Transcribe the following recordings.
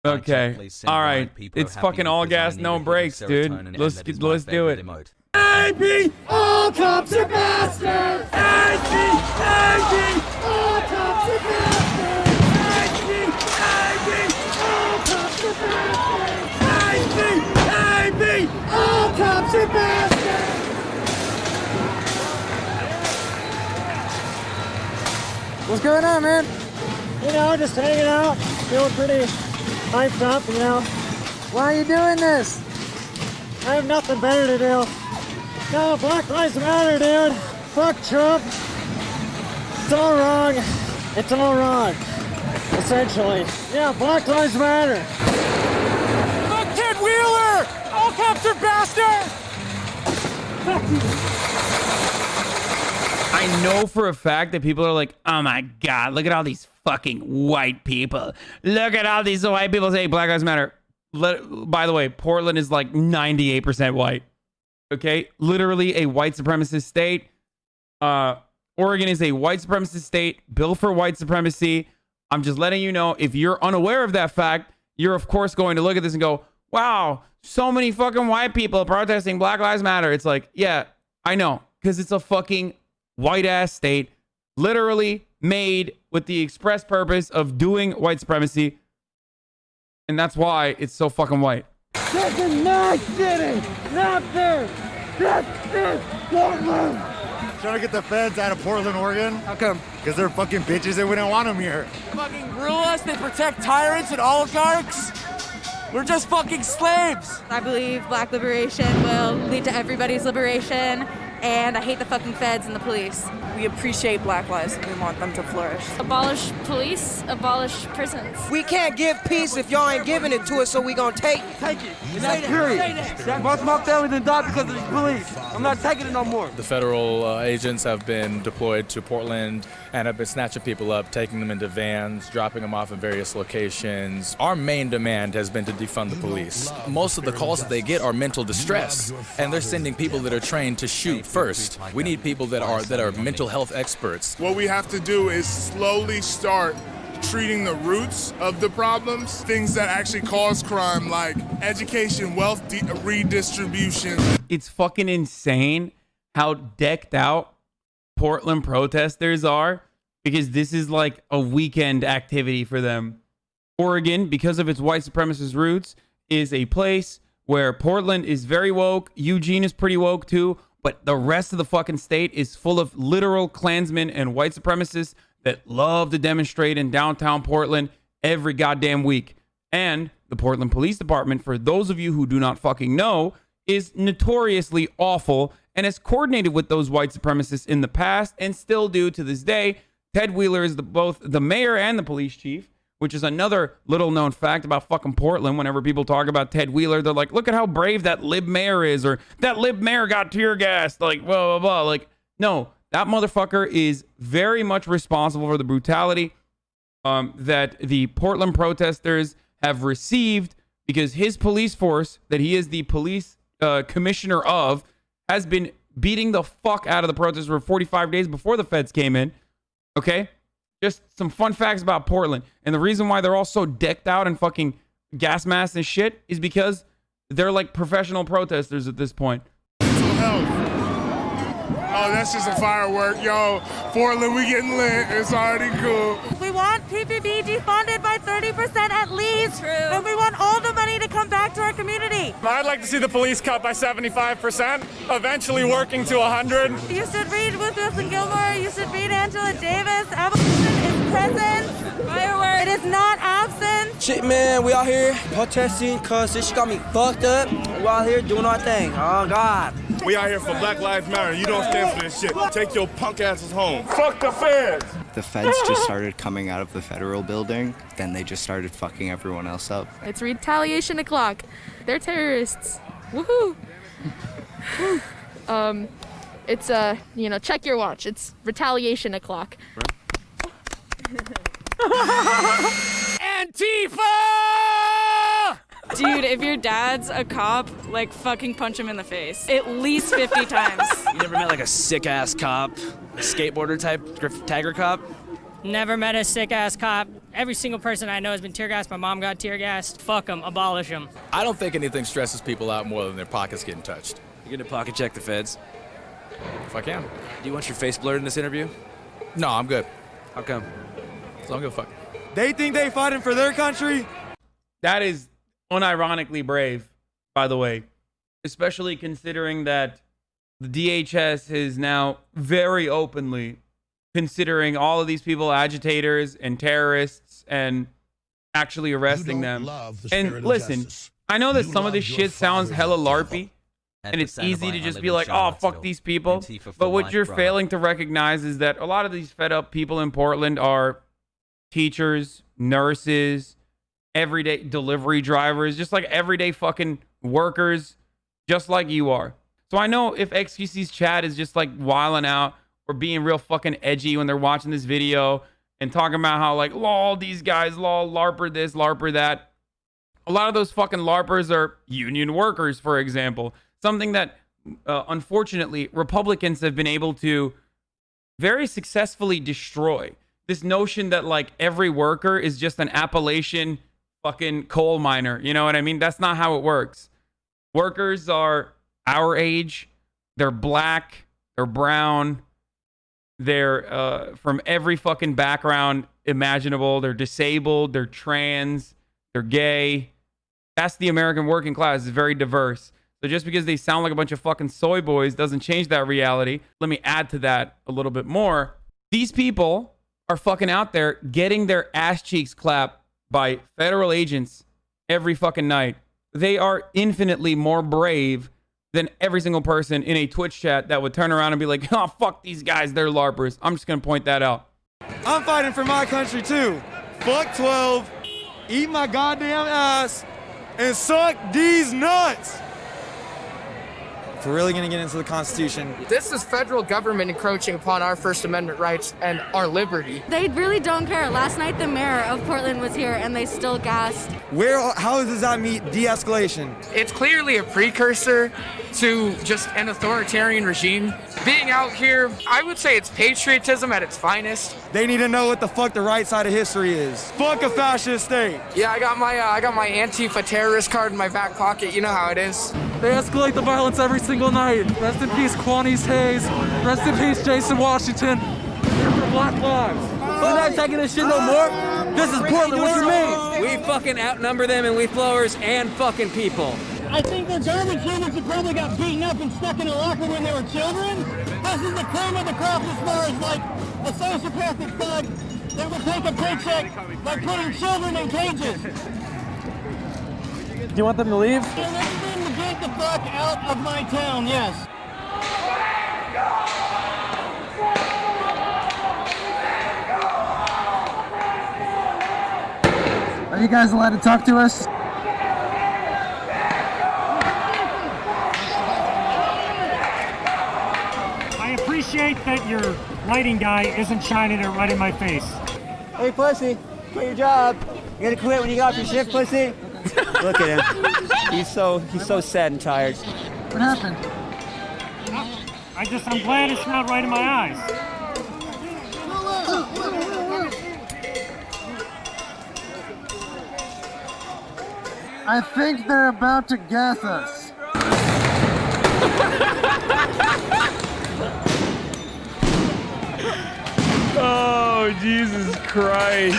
Okay. All right. It's fucking all gas, no brakes, dude. Let's do it. AB, all cops are bastards. AB, all cops are bastards. AB, all cops are bastards. AB, all cops are bastards. What's going on, man? You know, just hanging out, feeling pretty hyped up, you know. Why are you doing this? I have nothing better to do. No, Black Lives Matter, dude. Fuck Trump. It's all wrong. It's all wrong. Essentially. Yeah, Black Lives Matter. Fuck Ted Wheeler! All cops are bastards! Fuck you. I know for a fact that people are like, oh my God, look at all these fucking white people. Look at all these white people saying Black Lives Matter. By the way, Portland is like 98% white. Okay? Literally a white supremacist state. Oregon is a white supremacist state built for white supremacy. I'm just letting you know, if you're unaware of that fact, you're of course going to look at this and go, wow, so many fucking white people protesting Black Lives Matter. It's like, yeah, I know. Because it's a fucking white ass state, literally made with the express purpose of doing white supremacy, and that's why it's so fucking white. This is my city, not theirs. This is Portland. Trying to get the feds out of Portland, Oregon. How come? Because they're fucking bitches. They wouldn't want them here. They fucking rule us. They protect tyrants and oligarchs. We're just fucking slaves. I believe black liberation will lead to everybody's liberation. And I hate the fucking feds and the police. We appreciate black lives and we want them to flourish. Abolish police, abolish prisons. We can't give peace if y'all ain't giving it to us, so we gonna take it. Take it. And that's period. Most of my family done died because of the police. I'm not taking it no more. The federal agents have been deployed to Portland and have been snatching people up, taking them into vans, dropping them off in various locations. Our main demand has been to defund the police. Most of the calls that they get are mental distress, and they're sending people that are trained to shoot first. We need people that are mental health experts. What we have to do is slowly start treating the roots of the problems, things that actually cause crime, like education, wealth redistribution. It's fucking insane how decked out Portland protesters are, because this is like a weekend activity for them. Oregon, because of its white supremacist roots, is a place where Portland is very woke. Eugene is pretty woke too. But the rest of the fucking state is full of literal Klansmen and white supremacists that love to demonstrate in downtown Portland every goddamn week. And the Portland Police Department, for those of you who do not fucking know, is notoriously awful and has coordinated with those white supremacists in the past and still do to this day. Ted Wheeler is both the mayor and the police chief, which is another little known fact about fucking Portland. Whenever people talk about Ted Wheeler, they're like, look at how brave that lib mayor is, or that lib mayor got tear gassed, like, blah, blah, blah. Like, no, that motherfucker is very much responsible for the brutality that the Portland protesters have received, because his police force, that he is the police commissioner of, has been beating the fuck out of the protesters for 45 days before the feds came in. Okay? Just some fun facts about Portland. And the reason why they're all so decked out in fucking gas masks and shit is because they're like professional protesters at this point. Mental health. Oh, that's just a firework. Yo, Portland, we getting lit. It's already cool. We want PPP defunded by 30% at least. True. And we want all the money to come back to our community. I'd like to see the police cut by 75%, eventually working to 100. You should read Ruth Wilson Gilmore. You should read Angela Davis. Abolition is present. Firework. It is not absent. Shit, man, we out here protesting because this shit got me fucked up. We out here doing our thing. Oh, God. We out here for Black Lives Matter. You don't stand for this shit. Take your punk asses home. Fuck the feds. The feds just started coming out of the federal building, then they just started fucking everyone else up. It's retaliation o'clock. They're terrorists. Woohoo! It's check your watch. It's retaliation o'clock. Antifa! Dude, if your dad's a cop, like, fucking punch him in the face. At least 50 times. You never met, like, a sick-ass cop? A skateboarder type tagger cop? Never met a sick-ass cop. Every single person I know has been tear gassed. My mom got tear gassed. Fuck them. Abolish them. I don't think anything stresses people out more than their pockets getting touched. You gonna pocket check the feds? If I can. Do you want your face blurred in this interview? No, I'm good. How come? So I don't give a fuck. They think they fighting for their country? That is unironically brave, by the way, especially considering that the DHS is now very openly considering all of these people agitators and terrorists and actually arresting them. And listen, I know that some of this shit sounds hella LARPy, and it's easy to just be like, oh, fuck these people. But what you're failing to recognize is that a lot of these fed up people in Portland are teachers, nurses, everyday delivery drivers, just like everyday fucking workers, just like you are. So I know if XQC's chat is just like wilding out or being real fucking edgy when they're watching this video and talking about how like, lol, these guys, lol, LARPer this, LARPer that. A lot of those fucking LARPers are union workers, for example. Something that, unfortunately, Republicans have been able to very successfully destroy. This notion that, like, every worker is just an Appalachian fucking coal miner. You know what I mean? That's not how it works. Workers are our age. They're black. They're brown. They're from every fucking background imaginable. They're disabled. They're trans. They're gay. That's the American working class. It's very diverse. So just because they sound like a bunch of fucking soy boys doesn't change that reality. Let me add to that a little bit more. These people are fucking out there getting their ass cheeks clapped by federal agents every fucking night. They are infinitely more brave than every single person in a Twitch chat that would turn around and be like, oh, fuck these guys, they're LARPers. I'm just going to point that out. I'm fighting for my country too. Fuck 12, eat my goddamn ass, and suck these nuts. If we're really gonna get into the Constitution. This is federal government encroaching upon our First Amendment rights and our liberty. They really don't care. Last night, the mayor of Portland was here, and they still gassed. How does that meet de-escalation? It's clearly a precursor to just an authoritarian regime. Being out here, I would say it's patriotism at its finest. They need to know what the fuck the right side of history is. Fuck a fascist state. Yeah, I got my Antifa terrorist card in my back pocket. You know how it is. They escalate the violence every single night. Rest in peace, Quanies Hayes. Rest in peace, Jason Washington. Here for Black Lives. We're not taking this shit no more. This is Portland. What you mean? We fucking outnumber them in leaf blowers and fucking people. I think they're garbage humans who probably got beaten up and stuck in a locker when they were children. This is the cream of the crop as far as like a sociopathic thug that would take a paycheck by putting children in cages. Do you want them to leave? Let them to get the fuck out of my town, yes. Are you guys allowed to talk to us? I appreciate that your lighting guy isn't shining it right in my face. Hey, pussy, quit your job. You gonna quit when you get off your shift, pussy? Look at him. He's so sad and tired. What happened? I'm glad it's not right in my eyes. I think they're about to gas us. Oh, Jesus Christ.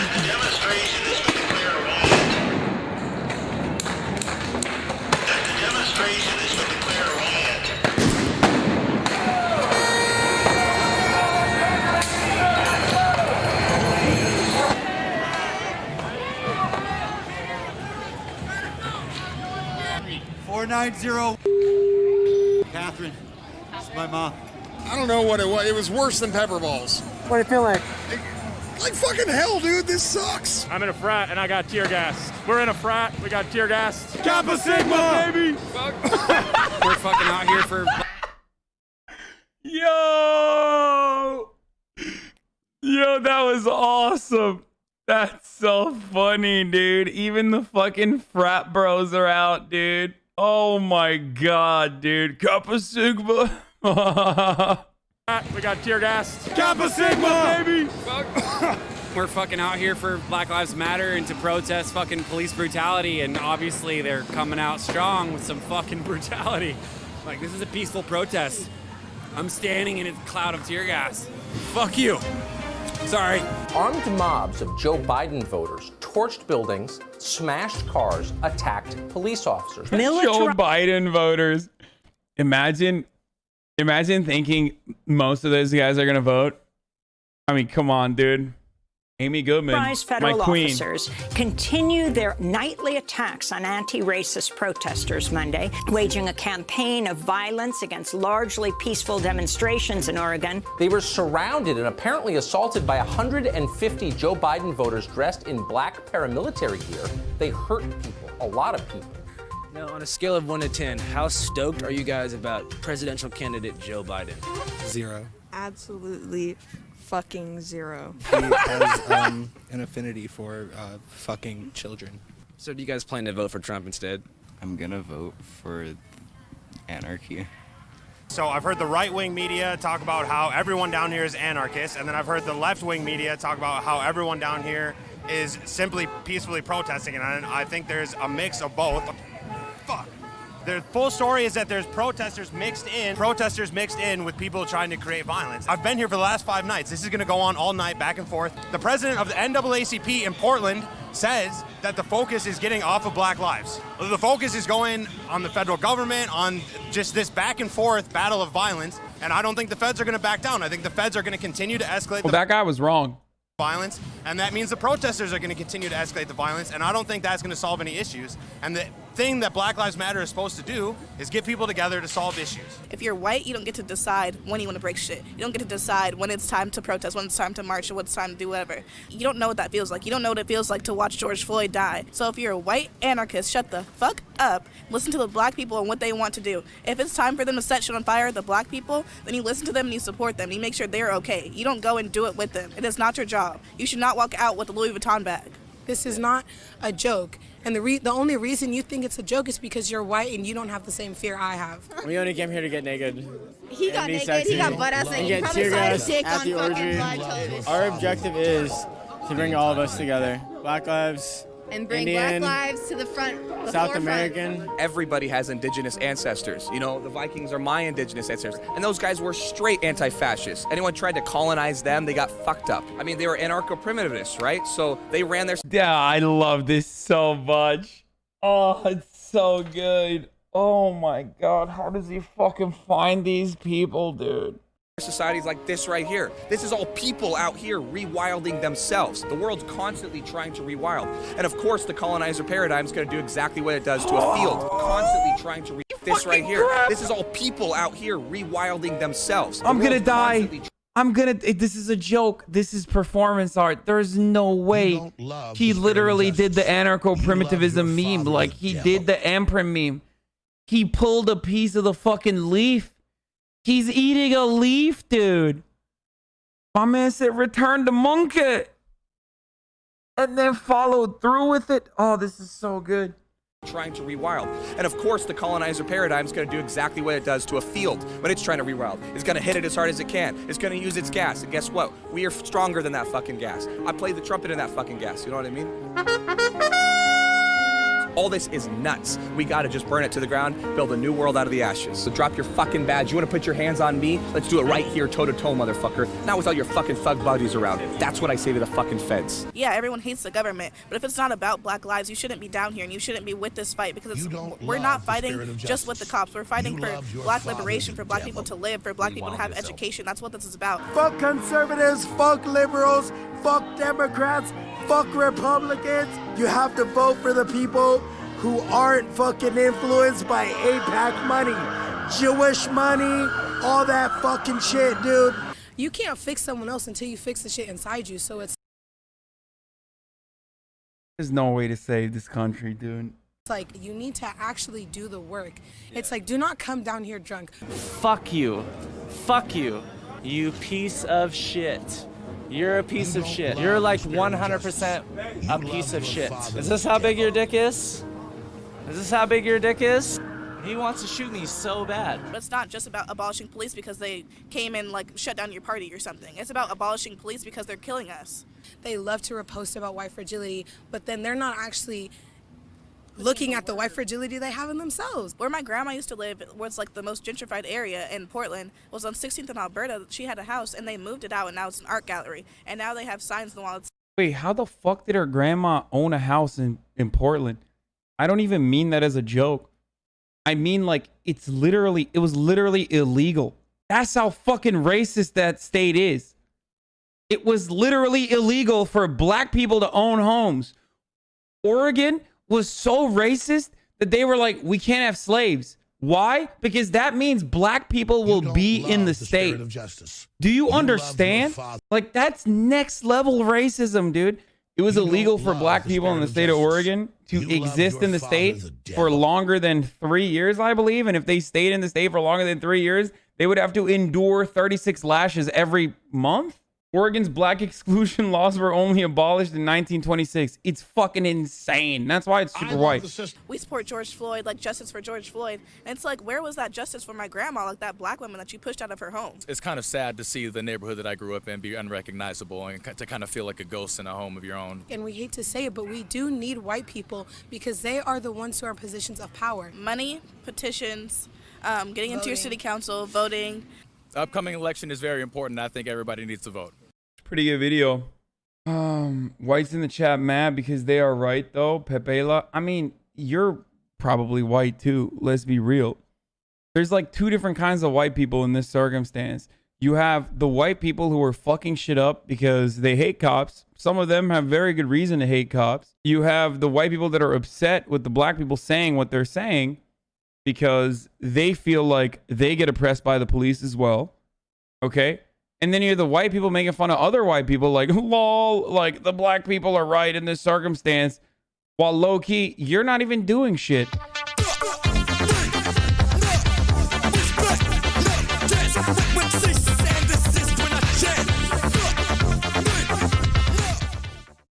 Catherine, it's my mom. I don't know what it was. It was worse than pepper balls. What do you feel like? Like fucking hell, dude. This sucks. I'm in a frat and I got tear gassed. We're in a frat. We got tear gassed. Kappa Sigma, baby. We're fucking out here for. Yo, that was awesome. That's so funny, dude. Even the fucking frat bros are out, dude. Oh my god, dude. Kappa Sigma. We got tear gassed. Kappa Sigma, baby. We're fucking out here for Black Lives Matter and to protest fucking police brutality, and obviously they're coming out strong with some fucking brutality. Like, this is a peaceful protest. I'm standing in a cloud of tear gas. Fuck you. Sorry. Armed mobs of Joe Biden voters torched buildings, smashed cars, attacked police officers. Joe Biden voters. Imagine thinking most of those guys are gonna vote. I mean, come on, dude. Amy Goodman, Federal my queen. officers continue their nightly attacks on anti-racist protesters Monday, waging a campaign of violence against largely peaceful demonstrations in Oregon. They were surrounded and apparently assaulted by 150 Joe Biden voters dressed in black paramilitary gear. They hurt people, a lot of people. Now, on a scale of 1 to 10, how stoked are you guys about presidential candidate Joe Biden? 0. Absolutely fucking 0. He has an affinity for fucking children. So do you guys plan to vote for Trump instead? I'm gonna vote for anarchy. So I've heard the right-wing media talk about how everyone down here is anarchists, and then I've heard the left-wing media talk about how everyone down here is simply peacefully protesting, and I think there's a mix of both. Fuck. The full story is that there's protesters mixed in with people trying to create violence. I've been here for the last 5 nights. This is going to go on all night, back and forth. The president of the NAACP in Portland says that the focus is getting off of Black lives. The focus is going on the federal government, on just this back and forth battle of violence, and I don't think the feds are going to back down. I think the feds are going to continue to escalate That guy was wrong. Violence, and that means the protesters are going to continue to escalate the violence, and I don't think that's going to solve any issues. And the thing that Black Lives Matter is supposed to do is get people together to solve issues. If you're white, you don't get to decide when you want to break shit. You don't get to decide when it's time to protest, when it's time to march, or when it's time to do whatever. You don't know what that feels like. You don't know what it feels like to watch George Floyd die. So if you're a white anarchist, shut the fuck up. Listen to the black people and what they want to do. If it's time for them to set shit on fire, the black people, then you listen to them and you support them. And you make sure they're okay. You don't go and do it with them. It is not your job. You should not walk out with a Louis Vuitton bag. This is not a joke. And the only reason you think it's a joke is because you're white and you don't have the same fear I have. We only came here to get naked. He got naked, he got butt ass naked, he probably saw his dick on fucking live television. Our objective is to bring all of us together. Black lives, and bring Indian, Black lives to the front, the South forefront. American. Everybody has indigenous ancestors. You know, the Vikings are my indigenous ancestors. And those guys were straight anti-fascists. Anyone tried to colonize them, they got fucked up. I mean, they were anarcho-primitivists, right? So they ran their... Yeah, I love this so much. Oh, it's so good. Oh my God, how does he fucking find these people, dude? societies like this right here. This is all people out here rewilding themselves. The world's constantly trying to rewild. And of course, the colonizer paradigm is going to do exactly what it does to a field. Constantly trying to this right here. This is all people out here rewilding themselves. I'm gonna die. This is a joke. This is performance art. There's no way. He literally did the anarcho-primitivism meme. Like, he did the Emperor meme. He pulled a piece of the fucking leaf. He's eating a leaf, dude. My man said, return the monkey. And then followed through with it. Oh, this is so good. Trying to rewild. And of course, the colonizer paradigm is going to do exactly what it does to a field when it's trying to rewild. It's going to hit it as hard as it can. It's going to use its gas. And guess what? We are stronger than that fucking gas. I played the trumpet in that fucking gas. You know what I mean? All this is nuts. We gotta just burn it to the ground, build a new world out of the ashes. So drop your fucking badge. You wanna put your hands on me? Let's do it right here, toe-to-toe, motherfucker. Not with all your fucking thug buddies around. That's what I say to the fucking feds. Yeah, everyone hates the government, but if it's not about black lives, you shouldn't be down here and you shouldn't be with this fight, because we're not fighting just with the cops. We're fighting for black liberation, for black people to live, for black people to have education. That's what this is about. Fuck conservatives, fuck liberals, fuck Democrats, fuck Republicans. You have to vote for the people who aren't fucking influenced by AIPAC money, Jewish money, all that fucking shit, dude. You can't fix someone else until you fix the shit inside you, so it's There's no way to save this country, dude. like you need to actually do the work. It's like, do not come down here drunk. Fuck you. Fuck you. You piece of shit. You're a piece of shit. You're like 100% a piece of shit. Is this how big your dick is? Is this how big your dick is? He wants to shoot me so bad. But it's not just about abolishing police because they came and like shut down your party or something. It's about abolishing police because they're killing us. They love to repost about white fragility, but then they're not actually looking at the white fragility they have in themselves. Where my grandma used to live was like the most gentrified area in Portland, was on 16th and Alberta. She had a house and they moved it out and now it's an art gallery. And now they have signs on the wall. Wait, how the fuck did her grandma own a house in Portland? I don't even mean that as a joke. I mean, like, it was literally illegal. That's how fucking racist that state is. It was literally illegal for black people to own homes. Oregon was so racist that they were like, we can't have slaves. Why? Because that means black people will be in the state. Do you understand? Like, that's next level racism, dude. It was illegal for black people in the state of Oregon to exist in the state for longer than 3 years, I believe. And if they stayed in the state for longer than 3 years, they would have to endure 36 lashes every month. Oregon's black exclusion laws were only abolished in 1926. It's fucking insane. That's why it's super white. We support George Floyd, like justice for George Floyd. And it's like, where was that justice for my grandma, like that black woman that you pushed out of her home? It's kind of sad to see the neighborhood that I grew up in be unrecognizable and to kind of feel like a ghost in a home of your own. And we hate to say it, but we do need white people because they are the ones who are in positions of power. Money, petitions, getting into your city council, voting. The upcoming election is very important. I think everybody needs to vote. Pretty good video. Whites in the chat mad because they are right though. Pepela. I mean, you're probably white too. Let's be real. There's like two different kinds of white people in this circumstance. You have the white people who are fucking shit up because they hate cops. Some of them have very good reason to hate cops. You have the white people that are upset with the black people saying what they're saying because they feel like they get oppressed by the police as well. Okay? And then you have the white people making fun of other white people like, lol, like the black people are right in this circumstance. While low key, you're not even doing shit.